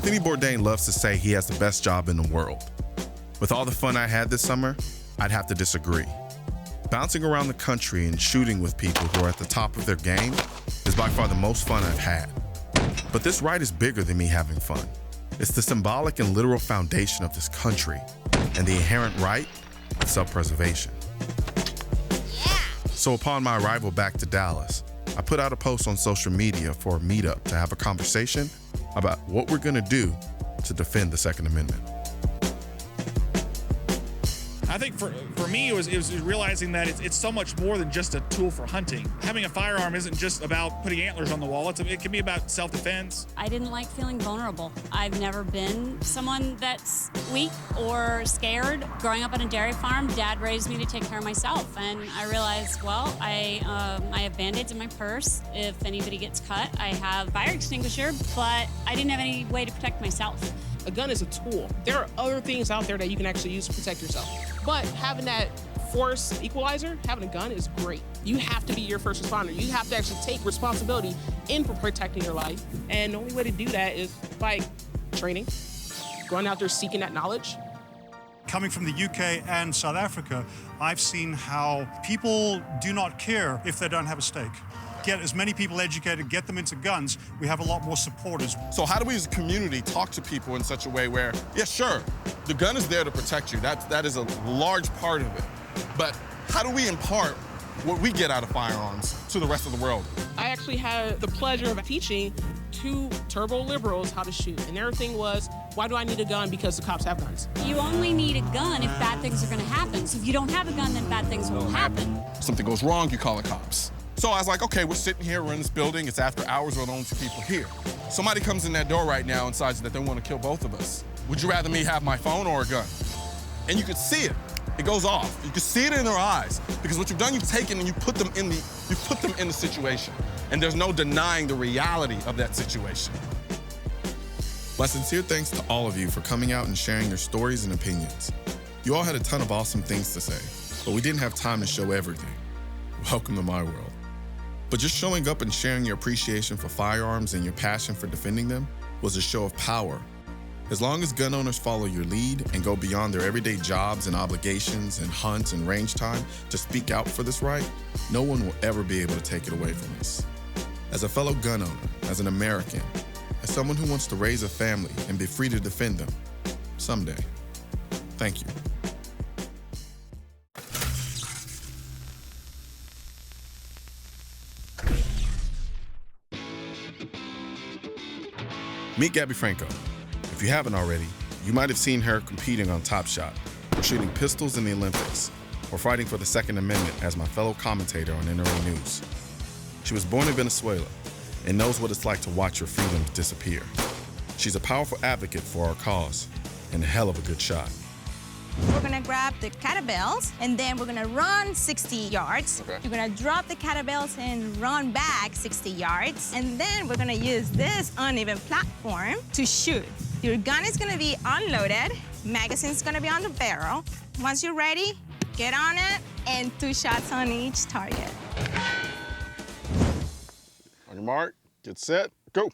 Anthony Bourdain loves to say he has the best job in the world. With all the fun I had this summer, I'd have to disagree. Bouncing around the country and shooting with people who are at the top of their game is by far the most fun I've had. But this right is bigger than me having fun. It's the symbolic and literal foundation of this country and the inherent right of self-preservation. Yeah. So upon my arrival back to Dallas, I put out a post on social media for a meetup to have a conversation about what we're gonna do to defend the Second Amendment. I think for me, it was realizing that it's so much more than just a tool for hunting. Having a firearm isn't just about putting antlers on the wall. It can be about self-defense. I didn't like feeling vulnerable. I've never been someone that's weak or scared. Growing up on a dairy farm, Dad raised me to take care of myself. And I realized, well, I have Band-Aids in my purse. If anybody gets cut, I have a fire extinguisher, but I didn't have any way to protect myself. A gun is a tool. There are other things out there that you can actually use to protect yourself. But having that force equalizer, having a gun is great. You have to be your first responder. You have to actually take responsibility in protecting your life. And the only way to do that is by training, going out there seeking that knowledge. Coming from the UK and South Africa, I've seen how people do not care if they don't have a stake. Get as many people educated, get them into guns, we have a lot more supporters. So how do we as a community talk to people in such a way where, yeah, sure, the gun is there to protect you. That is a large part of it. But how do we impart what we get out of firearms to the rest of the world? I actually had the pleasure of teaching 2 turbo liberals how to shoot. And their thing was, why do I need a gun? Because the cops have guns. You only need a gun if bad things are gonna happen. So if you don't have a gun, then bad things will happen. Something goes wrong, you call the cops. So I was like, okay, we're sitting here, we're in this building, it's after hours, we're the only 2 people here. Somebody comes in that door right now and decides that they want to kill both of us. Would you rather me have my phone or a gun? And you could see it. It goes off. You can see it in their eyes. Because what you've done, you've taken and you put them in the situation. And there's no denying the reality of that situation. My sincere thanks to all of you for coming out and sharing your stories and opinions. You all had a ton of awesome things to say, but we didn't have time to show everything. Welcome to my world. But just showing up and sharing your appreciation for firearms and your passion for defending them was a show of power. As long as gun owners follow your lead and go beyond their everyday jobs and obligations and hunts and range time to speak out for this right, no one will ever be able to take it away from us. As a fellow gun owner, as an American, as someone who wants to raise a family and be free to defend them, someday, thank you. Meet Gabby Franco. If you haven't already, you might have seen her competing on Top Shot, or shooting pistols in the Olympics, or fighting for the Second Amendment as my fellow commentator on NRA News. She was born in Venezuela and knows what it's like to watch your freedoms disappear. She's a powerful advocate for our cause and a hell of a good shot. We're gonna grab the kettlebells and then we're gonna run 60 yards. Okay. You're gonna drop the kettlebells and run back 60 yards. And then we're gonna use this uneven platform to shoot. Your gun is gonna be unloaded, magazine's gonna be on the barrel. Once you're ready, get on it, and 2 shots on each target. On your mark, get set, go.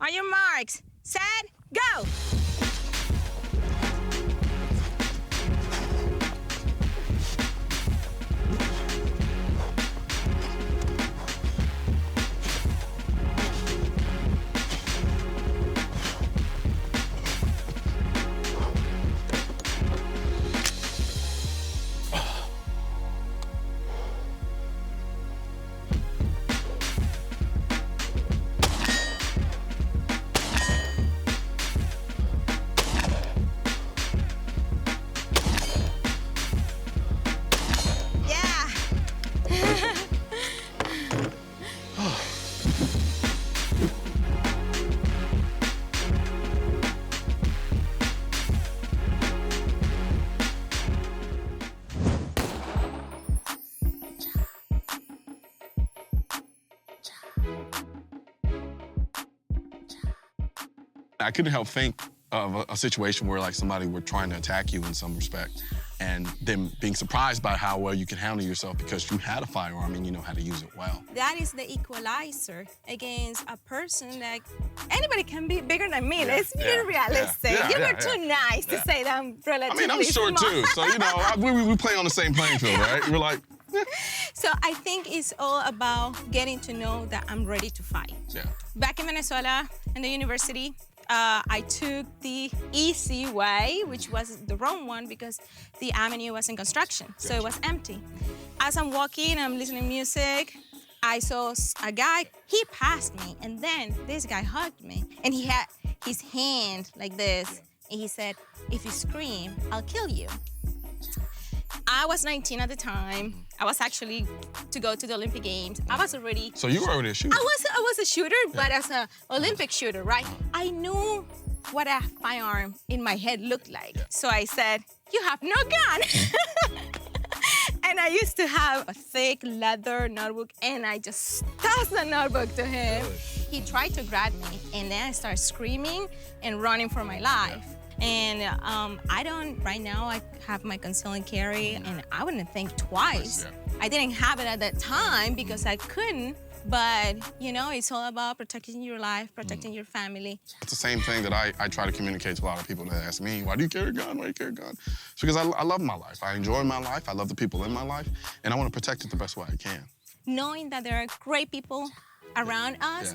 On your marks, set, go! I couldn't help think of a situation where like somebody were trying to attack you in some respect, and them being surprised by how well you can handle yourself because you had a firearm and you know how to use it well. That is the equalizer against a person that anybody can be bigger than me. Yeah, Let's be realistic. You were too nice to say that I'm relatively I'm short small. too, so you know, we play on the same playing field, right? We're like, So I think it's all about getting to know that I'm ready to fight. Yeah. Back in Venezuela, in the university, I took the easy way, which was the wrong one because the avenue was in construction, so it was empty. As I'm walking, I'm listening to music, I saw a guy, he passed me, and then this guy hugged me, and he had his hand like this, and he said, if you scream, I'll kill you. I was 19 at the time. I was actually to go to the Olympic Games. I was already... So you were already a shooter? I was a shooter, but as an Olympic shooter, right? I knew what a firearm in my head looked like. Yeah. So I said, you have no gun. And I used to have a thick leather notebook, and I just tossed the notebook to him. Really? He tried to grab me, and then I started screaming and running for my life. And right now I have my conceal and carry, and I wouldn't think twice. Yeah. I didn't have it at that time because I couldn't, but you know, it's all about protecting your life, protecting your family. It's the same thing that I try to communicate to a lot of people that ask me, why do you carry a gun, why do you carry a gun? It's because I love my life, I enjoy my life, I love the people in my life, and I want to protect it the best way I can. Knowing that there are great people around us,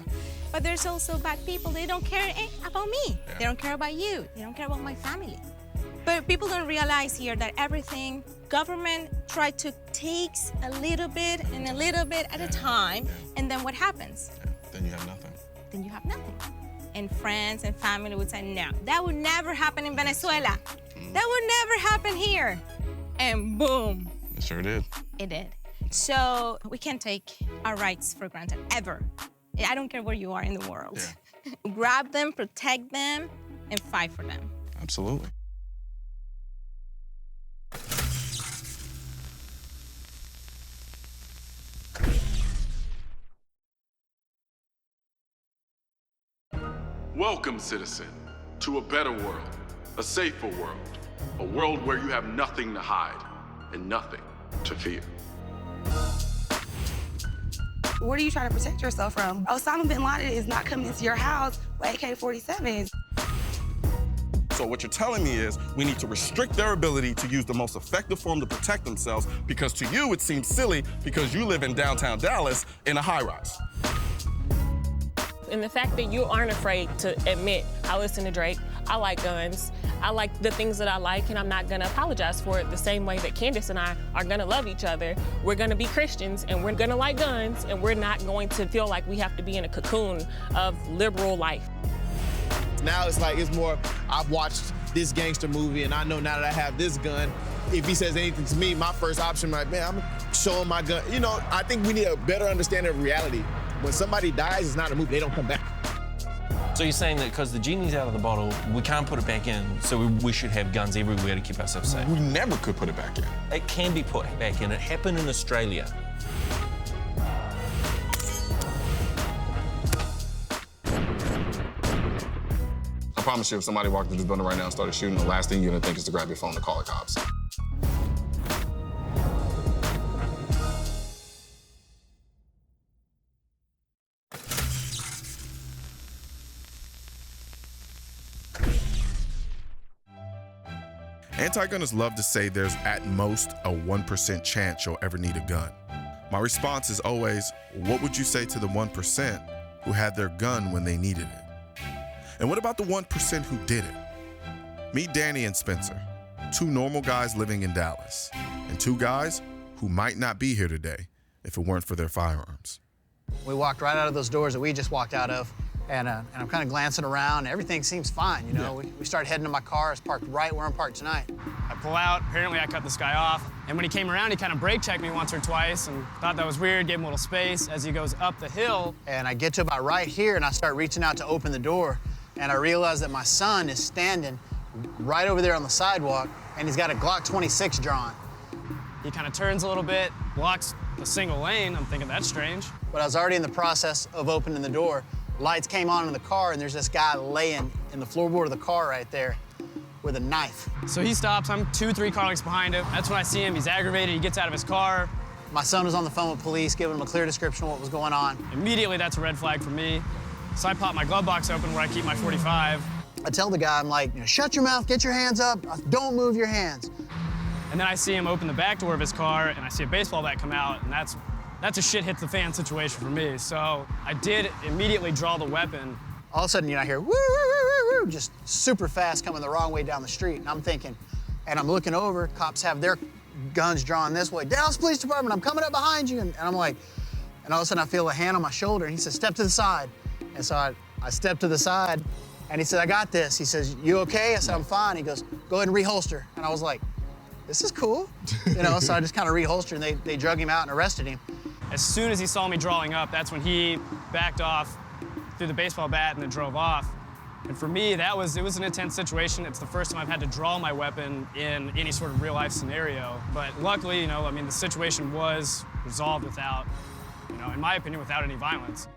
but there's also bad people. They don't care about me. Yeah. They don't care about you. They don't care about my family. But people don't realize here that everything, government try to takes a little bit and a little bit at a time, and then what happens? Yeah. Then you have nothing. Then you have nothing. And friends and family would say, no, that would never happen in Venezuela. That would never happen here. And boom. It sure did. It did. So we can't take our rights for granted, ever. I don't care where you are in the world. Yeah. Grab them, protect them, and fight for them. Absolutely. Welcome, citizen, to a better world, a safer world, a world where you have nothing to hide and nothing to fear. What are you trying to protect yourself from? Osama bin Laden is not coming into your house with AK-47s. So what you're telling me is we need to restrict their ability to use the most effective form to protect themselves because to you it seems silly because you live in downtown Dallas in a high-rise. And the fact that you aren't afraid to admit, I listen to Drake, I like guns, I like the things that I like, and I'm not gonna apologize for it the same way that Candace and I are gonna love each other. We're gonna be Christians, and we're gonna like guns, and we're not going to feel like we have to be in a cocoon of liberal life. Now it's like, it's more, I've watched this gangster movie, and I know now that I have this gun, if he says anything to me, my first option, like, man, I'm gonna show him my gun. You know, I think we need a better understanding of reality. When somebody dies, it's not a movie, they don't come back. So you're saying that because the genie's out of the bottle, we can't put it back in, so we should have guns everywhere to keep ourselves safe? We never could put it back in. It can be put back in. It happened in Australia. I promise you, if somebody walked into this building right now and started shooting, the last thing you're gonna think is to grab your phone and call the cops. Anti-gunners love to say there's at most a 1% chance you'll ever need a gun. My response is always, what would you say to the 1% who had their gun when they needed it? And what about the 1% who didn't? Meet Danny and Spencer, two normal guys living in Dallas, and two guys who might not be here today if it weren't for their firearms. We walked right out of those doors that we just walked out of, and I'm kind of glancing around. Everything seems fine, you know. We started heading to my car. It's parked right where I'm parked tonight. I pull out. Apparently, I cut this guy off. And when he came around, he kind of brake checked me once or twice and thought that was weird, gave him a little space as he goes up the hill. And I get to about right here, and I start reaching out to open the door, and I realize that my son is standing right over there on the sidewalk, and he's got a Glock 26 drawn. He kind of turns a little bit, blocks a single lane. I'm thinking, that's strange. But I was already in the process of opening the door. Lights came on in the car, and there's this guy laying in the floorboard of the car right there with a knife. So he stops, I'm 2-3 car lengths behind him. That's when I see him, he's aggravated, he gets out of his car. My son was on the phone with police, giving him a clear description of what was going on. Immediately, that's a red flag for me. So I pop my glove box open where I keep my .45. I tell the guy, I'm like, shut your mouth, get your hands up, don't move your hands. And then I see him open the back door of his car, and I see a baseball bat come out, and that's a shit hits the fan situation for me. So I did immediately draw the weapon. All of a sudden, I hear woo, woo, woo, woo, just super fast coming the wrong way down the street. And I'm thinking, and I'm looking over, cops have their guns drawn this way. Dallas Police Department, I'm coming up behind you. And I'm like, and all of a sudden I feel a hand on my shoulder, and he says, step to the side. And so I stepped to the side, and he said, I got this. He says, you okay? I said, I'm fine. He goes, go ahead and reholster. And I was like, this is cool. So I just kind of reholstered, and they drug him out and arrested him. As soon as he saw me drawing up, that's when he backed off, threw the baseball bat, and then drove off. And for me, it was an intense situation. It's the first time I've had to draw my weapon in any sort of real-life scenario. But luckily, the situation was resolved without, in my opinion, without any violence.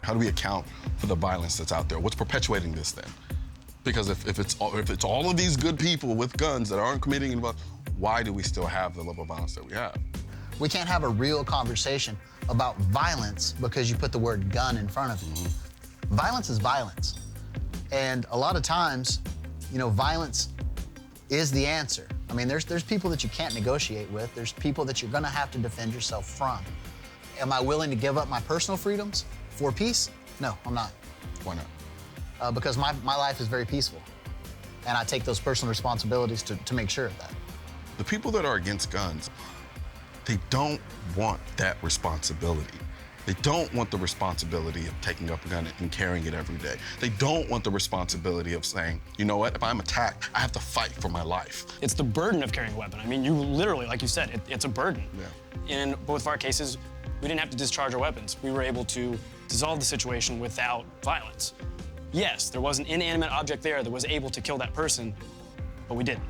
How do we account for the violence that's out there? What's perpetuating this then? Because if it's all of these good people with guns that aren't committing violence, why do we still have the level of violence that we have? We can't have a real conversation about violence because you put the word gun in front of you. Violence is violence. And a lot of times, violence is the answer. I mean, there's people that you can't negotiate with. There's people that you're gonna have to defend yourself from. Am I willing to give up my personal freedoms for peace? No, I'm not. Why not? Because my life is very peaceful. And I take those personal responsibilities to make sure of that. The people that are against guns, they don't want that responsibility. They don't want the responsibility of taking up a gun and carrying it every day. They don't want the responsibility of saying, you know what, if I'm attacked, I have to fight for my life. It's the burden of carrying a weapon. I mean, you literally, like you said, it's a burden. Yeah. In both of our cases, we didn't have to discharge our weapons. We were able to dissolve the situation without violence. Yes, there was an inanimate object there that was able to kill that person, but we didn't.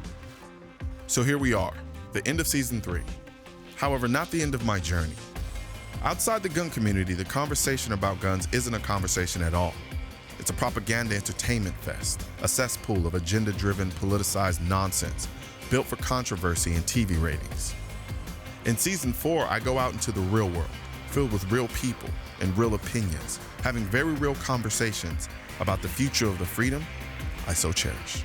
So here we are, the end of season 3. However, not the end of my journey. Outside the gun community, the conversation about guns isn't a conversation at all. It's a propaganda entertainment fest, a cesspool of agenda-driven, politicized nonsense built for controversy and TV ratings. In season 4, I go out into the real world, filled with real people and real opinions, having very real conversations about the future of the freedom I so cherish.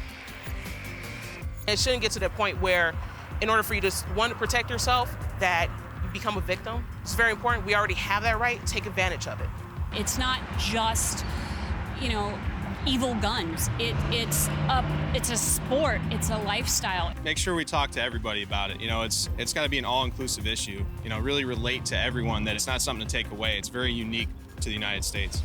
It shouldn't get to the point where, in order for you to, one, to protect yourself, that you become a victim. It's very important. We already have that right. Take advantage of it. It's not just, evil guns. It's a sport. It's a lifestyle. Make sure we talk to everybody about it. It's got to be an all-inclusive issue. Really relate to everyone, that it's not something to take away. It's very unique to the United States.